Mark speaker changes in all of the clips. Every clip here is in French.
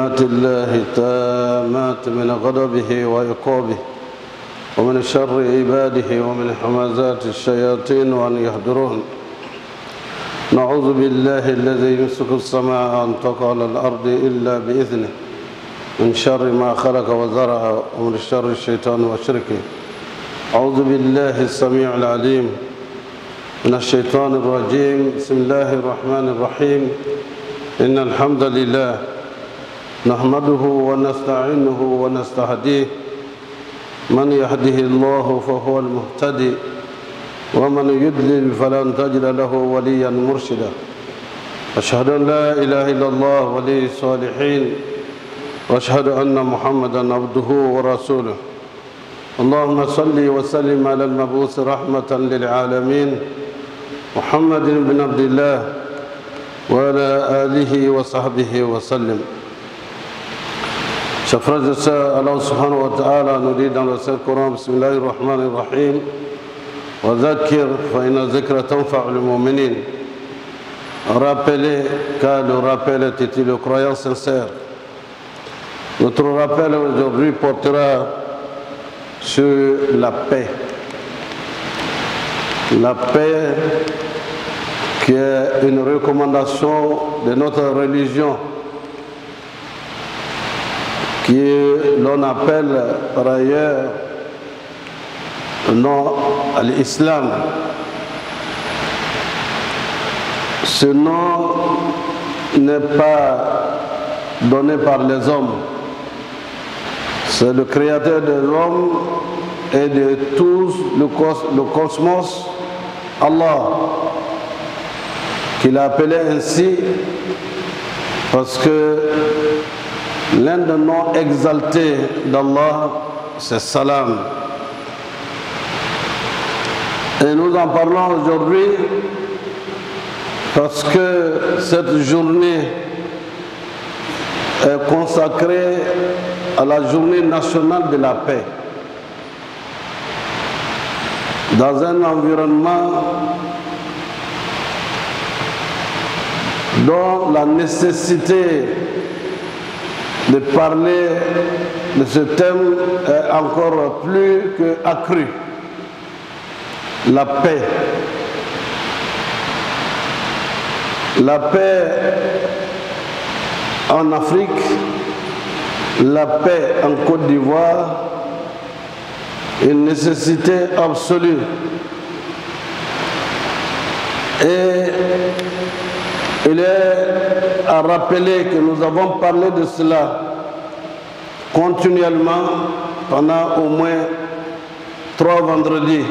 Speaker 1: كلمات الله تامات من غضبه وعقابه ومن شر عباده ومن همزات الشياطين وأن يحضرون. نعوذ بالله الذي يمسك السماء أن تقع على الأرض إلا بإذنه من شر ما خلق وزرع ومن شر الشيطان وشركه. أعوذ بالله السميع العليم من الشيطان الرجيم. بسم الله الرحمن الرحيم. إن الحمد لله نحمده ونستعينه ونستهديه. من يهده الله فهو المهتدي ومن يضلل فلن تجد له وليا مرشدا. أشهد أن لا إله إلا الله ولي الصالحين وأشهد أن محمدا عبده ورسوله. اللهم صل وسلم على المبعوث رحمة للعالمين محمد بن عبد الله وعلى آله وصحبه وسلم. Chers frères et sœurs, Allah subhanahu wa ta'ala nous dit dans le Saint-Coran, Bismillahir Rahmanir Rahim, wa dhakir fa inna dhikra tanfa'ul mu'minin. Rappelez, car le rappel est utile aux croyants sincères. Notre rappel aujourd'hui portera sur la paix. La paix qui est une recommandation de notre religion, qui l'on appelle par ailleurs le nom à l'islam. Ce nom n'est pas donné par les hommes. C'est le créateur de l'homme et de tout le cosmos, Allah, qui l'a appelé ainsi parce que l'un des noms exaltés d'Allah, c'est Salam. Et nous en parlons aujourd'hui parce que cette journée est consacrée à la journée nationale de la paix. Dans un environnement dont la nécessité de parler de ce thème est encore plus qu'accrue. La paix. La paix en Afrique, la paix en Côte d'Ivoire, une nécessité absolue. Et il est à rappeler que nous avons parlé de cela continuellement pendant au moins 3 vendredis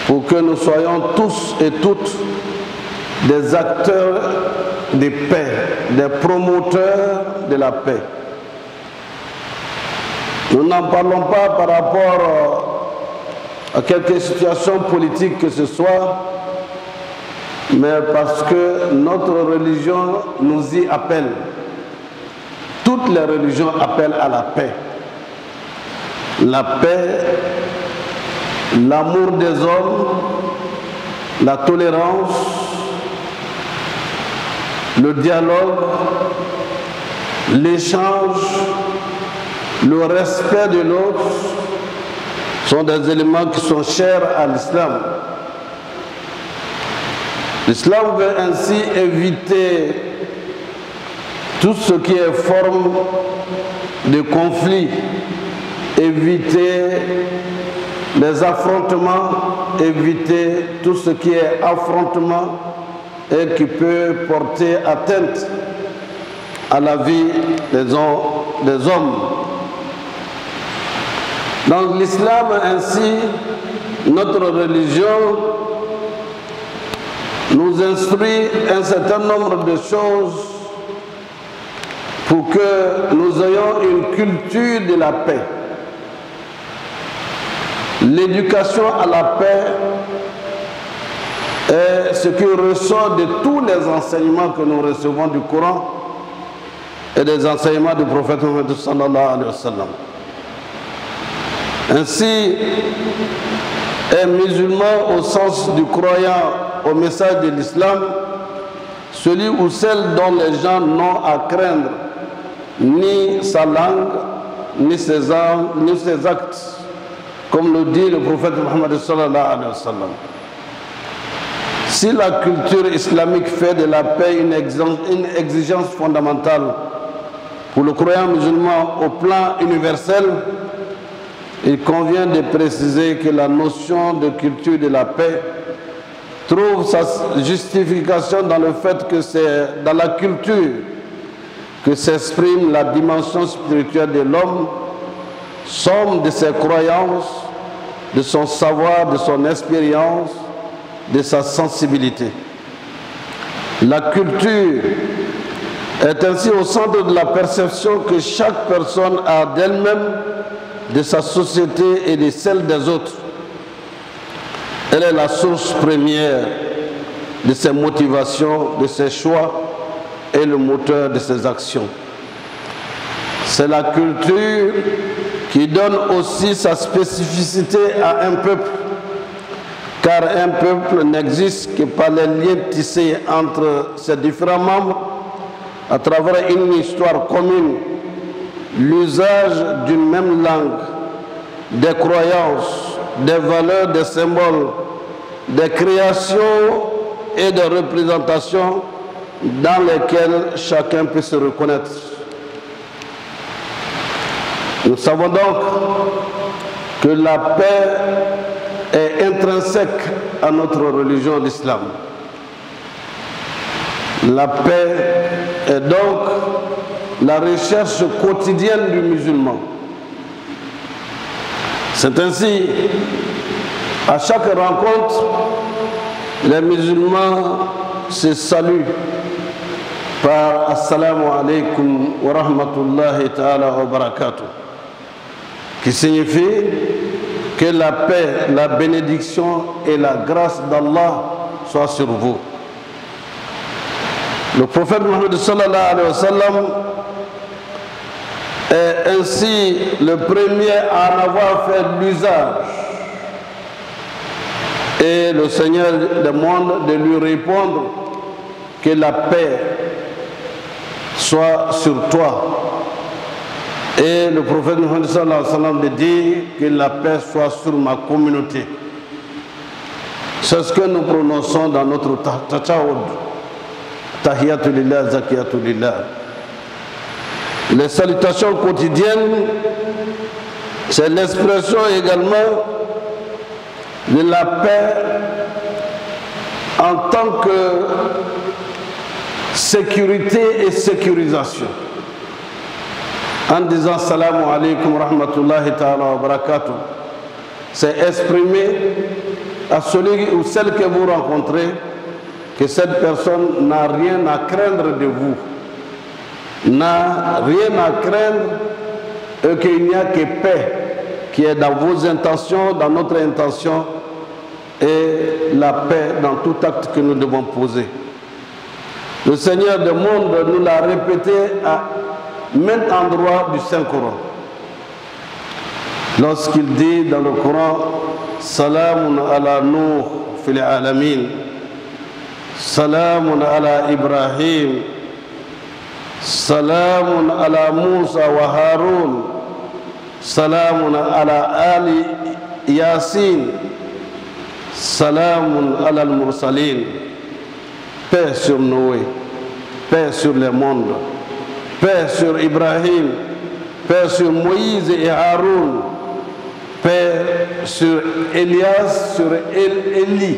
Speaker 1: pour que nous soyons tous et toutes des acteurs de paix, des promoteurs de la paix. Nous n'en parlons pas par rapport à quelque situation politique que ce soit, mais parce que notre religion nous y appelle. Toutes les religions appellent à la paix. La paix, l'amour des hommes, la tolérance, le dialogue, l'échange, le respect de l'autre sont des éléments qui sont chers à l'islam. L'islam veut ainsi éviter tout ce qui est forme de conflit, éviter les affrontements, éviter tout ce qui est affrontement et qui peut porter atteinte à la vie des hommes. Dans l'islam ainsi, notre religion nous instruit un certain nombre de choses pour que nous ayons une culture de la paix. L'éducation à la paix est ce qui ressort de tous les enseignements que nous recevons du Coran et des enseignements du prophète Mohammed sallallahu alayhi wa sallam. Ainsi, un musulman au sens du croyant au message de l'islam celui ou celle dont les gens n'ont à craindre ni sa langue, ni ses armes, ni ses actes, comme le dit le prophète Muhammad sallallahu alayhi wa sallam. Si la culture islamique fait de la paix une exigence fondamentale pour le croyant musulman au plan universel, il convient de préciser que la notion de culture de la paix trouve sa justification dans le fait que c'est dans la culture que s'exprime la dimension spirituelle de l'homme, somme de ses croyances, de son savoir, de son expérience, de sa sensibilité. La culture est ainsi au centre de la perception que chaque personne a d'elle-même, de sa société et de celle des autres. Elle est la source première de ses motivations, de ses choix et le moteur de ses actions. C'est la culture qui donne aussi sa spécificité à un peuple, car un peuple n'existe que par les liens tissés entre ses différents membres à travers une histoire commune, l'usage d'une même langue, des croyances, des valeurs, des symboles, des créations et des représentations dans lesquelles chacun peut se reconnaître. Nous savons donc que la paix est intrinsèque à notre religion, l'islam. La paix est donc la recherche quotidienne du musulman. C'est ainsi, à chaque rencontre, les musulmans se saluent par Assalamu alaikum wa rahmatullahi ta'ala wa barakatuh, qui signifie que la paix, la bénédiction et la grâce d'Allah soient sur vous. Le prophète Muhammad sallallahu alayhi wa sallam est ainsi le premier à en avoir fait l'usage. Et le Seigneur demande de lui répondre que la paix soit sur toi. Et le prophète Muhammad sallallahu alayhi wa sallam de dire que la paix soit sur ma communauté. C'est ce que nous prononçons dans notre tashahhud. Tahiyatu lillah, zakiyatu lillah. Les salutations quotidiennes, c'est l'expression également de la paix en tant que sécurité et sécurisation. En disant Salamu alaikum rahmatullahi ta'ala wa barakatuh, c'est exprimer à celui ou celle que vous rencontrez que cette personne n'a rien à craindre de vous, n'a rien à craindre et qu'il n'y a que paix qui est dans vos intentions, dans notre intention, et la paix dans tout acte que nous devons poser. Le Seigneur du monde nous l'a répété à maints endroits du Saint-Coran. Lorsqu'il dit dans le Coran, Salamun ala Nuh fil alamin, Salamun ala Ibrahim, Salamun ala Musa wa Harun, Salamun ala Ali Yasin, Salamun ala al-Mursalin. Paix sur Noé, paix sur les mondes, paix sur Ibrahim, paix sur Moïse et Haroun, paix sur Elias, sur Élie.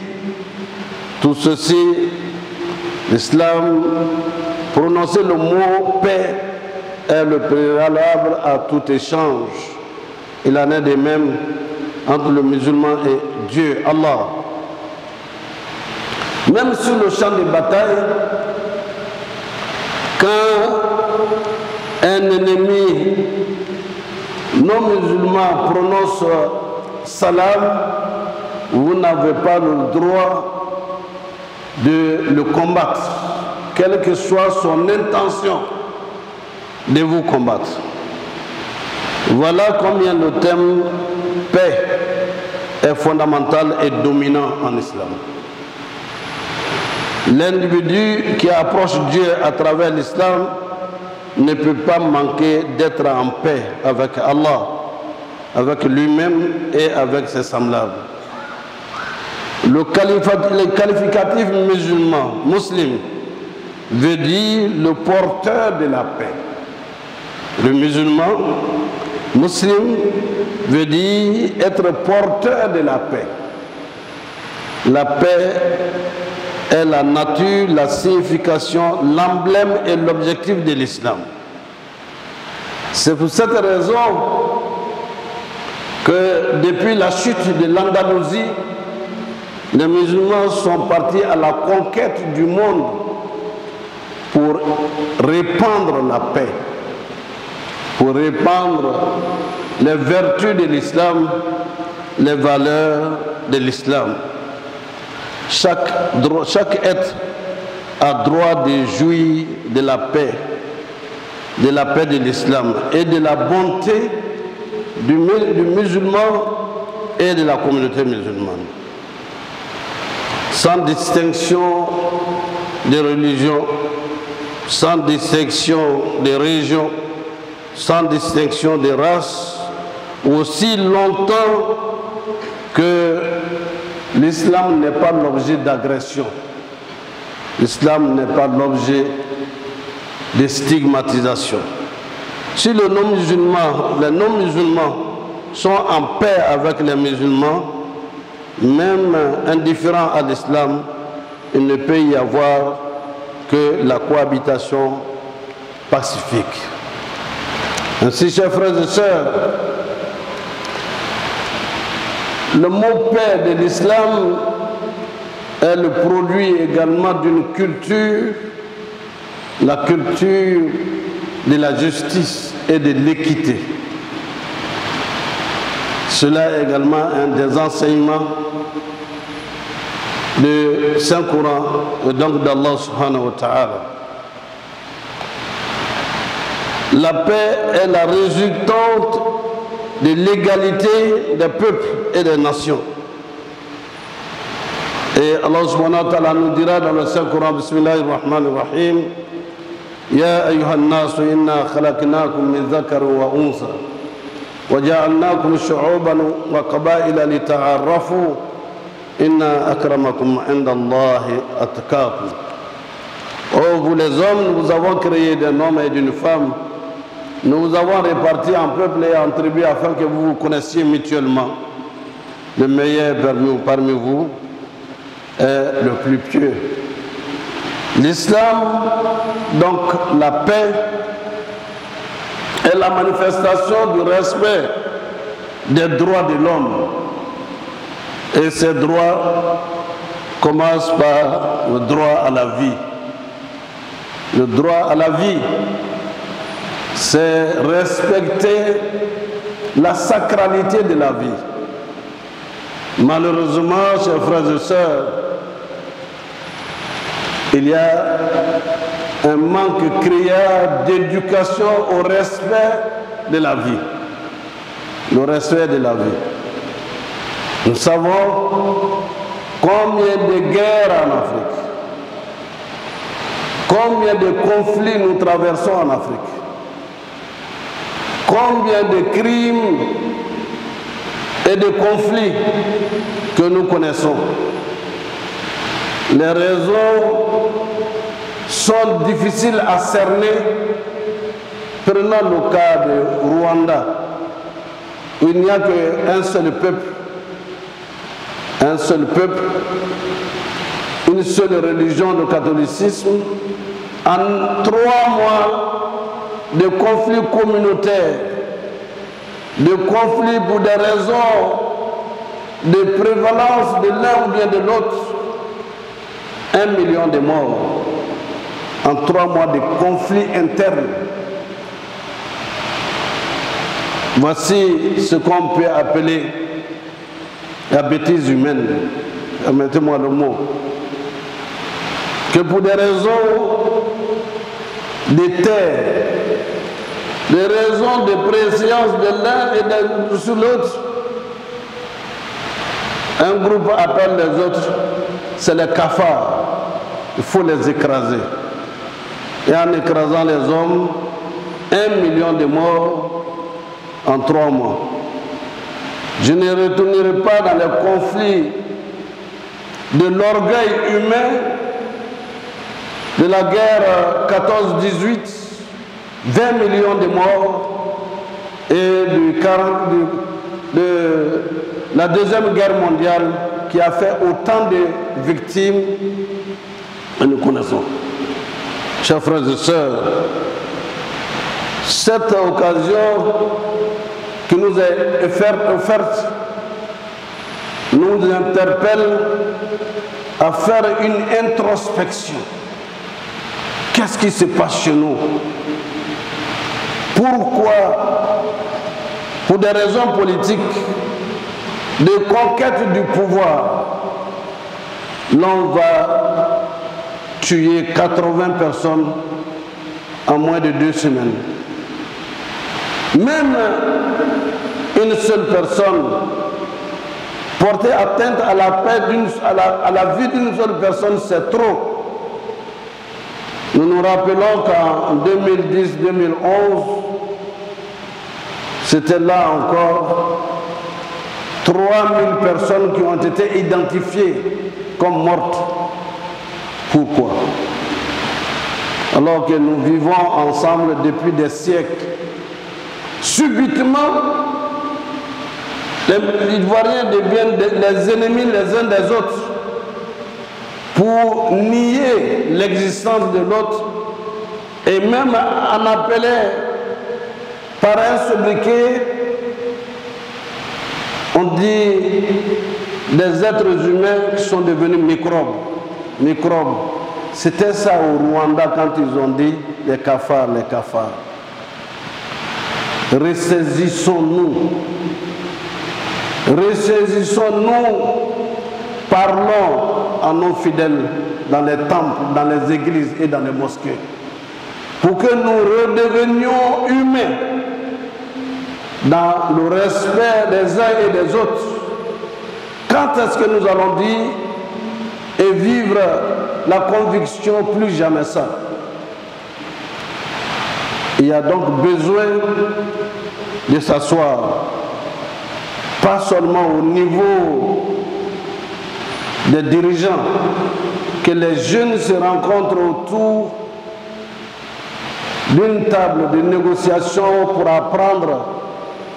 Speaker 1: Tout ceci, l'islam, prononcer le mot paix est le préalable à tout échange. Il en est de même entre le musulman et Dieu, Allah. Même sur le champ de bataille, quand un ennemi non musulman prononce salam, vous n'avez pas le droit de le combattre, quelle que soit son intention de vous combattre. Voilà combien le thème paix est fondamental et dominant en islam. L'individu qui approche Dieu à travers l'islam ne peut pas manquer d'être en paix avec Allah, avec lui-même et avec ses semblables. Le qualificatif musulman, muslim, veut dire le porteur de la paix. Le musulman, muslim, veut dire être porteur de la paix. La paix est la nature, la signification, l'emblème et l'objectif de l'islam. C'est pour cette raison que depuis la chute de l'Andalousie, les musulmans sont partis à la conquête du monde pour répandre la paix, pour répandre les vertus de l'islam, les valeurs de l'islam. Chaque être a droit de jouir de la paix de l'islam et de la bonté du musulman et de la communauté musulmane. Sans distinction de religion, sans distinction de région, sans distinction de race, aussi longtemps que l'islam n'est pas l'objet d'agression. L'islam n'est pas l'objet de stigmatisation. Si les non-musulmans sont en paix avec les musulmans, même indifférents à l'islam, il ne peut y avoir que la cohabitation pacifique. Ainsi, chers frères et sœurs, le mot paix de l'islam est le produit également d'une culture, la culture de la justice et de l'équité. Cela est également un des enseignements du Saint-Coran et donc d'Allah subhanahu wa ta'ala. La paix est la résultante de l'égalité des peuples et des nations. Et Allah subhanahu wa ta'ala nous dira dans le Saint-Coran, Bismillahirrahmanirrahim, Ya ayyuhan nasu inna khalaqnakum min dhakarin wa unsa wa ja'alnakum shu'uban wa qaba'ila lita'arafu inna akramakum 'inda Allahi atqakum. Oh vous les hommes, nous vous avons créé d'un homme et d'une femme. Nous vous avons répartis en peuple et en tribus afin que vous vous connaissiez mutuellement. Le meilleur parmi vous est le plus pieux. L'islam, donc la paix, est la manifestation du respect des droits de l'homme. Et ces droits commencent par le droit à la vie. Le droit à la vie, c'est respecter la sacralité de la vie. Malheureusement, chers frères et sœurs, il y a un manque criard d'éducation au respect de la vie. Le respect de la vie. Nous savons combien de guerres en Afrique, combien de conflits nous traversons en Afrique, combien de crimes et de conflits que nous connaissons. Les raisons sont difficiles à cerner. Prenons le cas de Rwanda, où il n'y a qu'un seul peuple, une seule religion, le catholicisme. En 3 mois de conflits communautaires, de conflits pour des raisons de prévalence de l'un ou bien de l'autre, 1 million de morts en 3 mois de conflits internes. Voici ce qu'on peut appeler la bêtise humaine. Permettez-moi le mot. Que pour des raisons de terre, des raisons de préscience de l'un et de sur l'autre, un groupe appelle les autres, c'est les cafards. il faut les écraser. Et en écrasant les hommes, 1 million de morts en 3 mois. Je ne retournerai pas dans les conflits de l'orgueil humain, de la guerre 14-18, 20 millions de morts, et de la Deuxième Guerre mondiale qui a fait autant de victimes, et nous connaissons. Chers frères et sœurs, cette occasion qui nous est offerte nous interpelle à faire une introspection. Qu'est-ce qui se passe chez nous? Pourquoi, pour des raisons politiques, de conquête du pouvoir, l'on va tuer 80 personnes en moins de 2 semaines? Même une seule personne porter atteinte à la paix, à la vie d'une seule personne, c'est trop. Nous nous rappelons qu'en 2010-2011, c'était là encore 3000 personnes qui ont été identifiées comme mortes. Pourquoi? Alors que nous vivons ensemble depuis des siècles. Subitement, les Ivoiriens deviennent les ennemis les uns des autres pour nier l'existence de l'autre et même en appeler par un sobriquet, on dit des êtres humains qui sont devenus microbes. Microbes. C'était ça au Rwanda quand ils ont dit les cafards, les cafards. Ressaisissons-nous. Ressaisissons-nous. Parlons à nos fidèles dans les temples, dans les églises et dans les mosquées. Pour que nous redevenions humains dans le respect des uns et des autres. Quand est-ce que nous allons dire et vivre la conviction plus jamais ça? Il y a donc besoin de s'asseoir, pas seulement au niveau des dirigeants, que les jeunes se rencontrent autour d'une table de négociation pour apprendre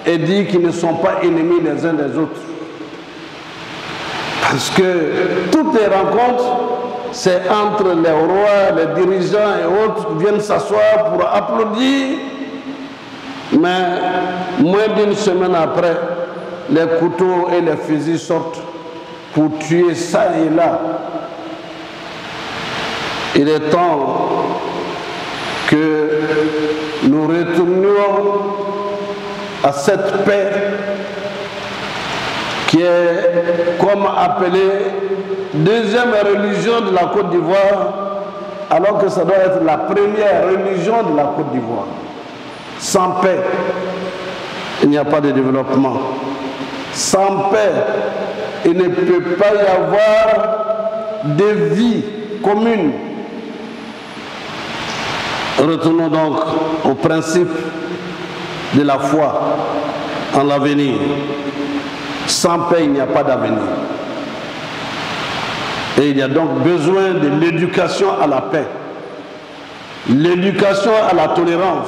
Speaker 1: et dire qu'ils ne sont pas ennemis les uns des autres. Parce que toutes les rencontres, c'est entre les rois, les dirigeants et autres qui viennent s'asseoir pour applaudir. Mais moins d'une semaine après, les couteaux et les fusils sortent pour tuer ça et là. Il est temps que nous retournions à cette paix qui est comme appelée deuxième religion de la Côte d'Ivoire, alors que ça doit être la première religion de la Côte d'Ivoire. Sans paix, il n'y a pas de développement. Sans paix, il ne peut pas y avoir de vie commune. Retournons donc au principe de la foi en l'avenir. Sans paix, il n'y a pas d'avenir. Et il y a donc besoin de l'éducation à la paix, l'éducation à la tolérance,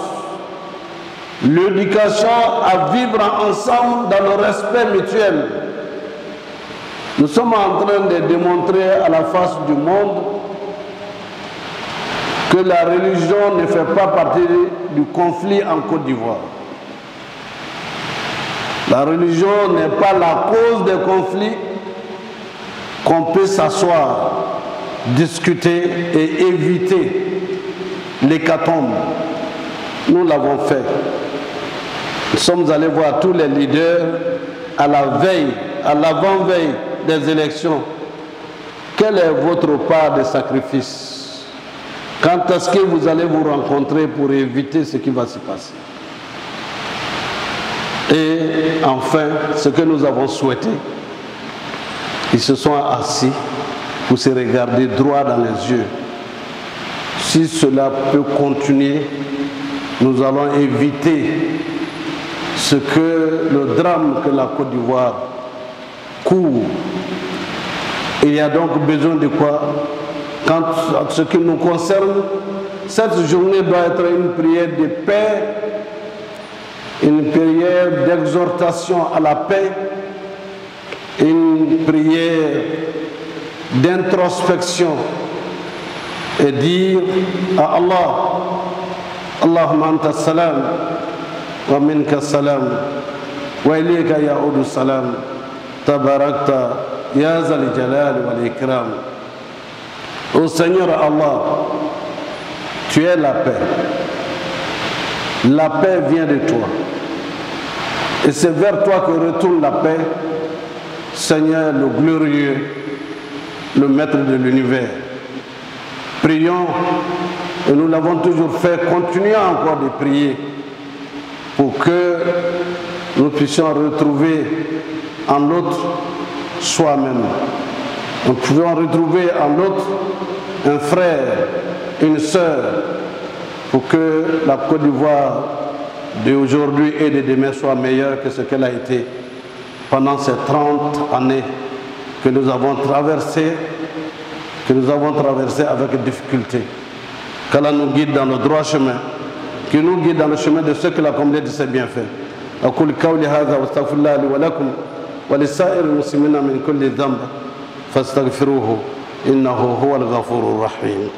Speaker 1: l'éducation à vivre ensemble dans le respect mutuel. Nous sommes en train de démontrer à la face du monde que la religion ne fait pas partie du conflit en Côte d'Ivoire. La religion n'est pas la cause des conflits, qu'on peut s'asseoir, discuter et éviter l'hécatombe. Nous l'avons fait. Nous sommes allés voir tous les leaders à la veille, à l'avant-veille des élections. Quelle est votre part de sacrifice? Quand est-ce que vous allez vous rencontrer pour éviter ce qui va se passer? Et enfin, ce que nous avons souhaité, ils se sont assis pour se regarder droit dans les yeux si cela peut continuer, nous allons éviter ce que le drame que la Côte d'Ivoire court. Il y a donc besoin de quoi? Quant à ce qui nous concerne, cette journée doit être une prière de paix, une prière d'exhortation à la paix, une prière d'introspection et dire à Allah, Allahumma anta salam wa minka salam wa ilayka ya'udu salam tabarakta ya zal jalal wal ikram. Ô Seigneur Allah, tu es la paix. La paix vient de toi. Et c'est vers toi que retourne la paix, Seigneur le glorieux, le maître de l'univers. Prions, et nous l'avons toujours fait, continuons encore de prier pour que nous puissions retrouver en l'autre soi-même. Nous pouvons retrouver en l'autre un frère, une sœur, pour que la Côte d'Ivoire d'aujourd'hui et de demain soit meilleure que ce qu'elle a été pendant ces 30 années que nous avons traversées avec difficulté. Qu'Allah nous guide dans le droit chemin, qu'il nous guide dans le chemin de ceux qu'il a comblés de ses bienfaits. أقول قولي هذا واستغفر الله لي ولكم ولسائر المسلمين من كل ذنب فاستغفروه إنه هو الغفور الرحيم.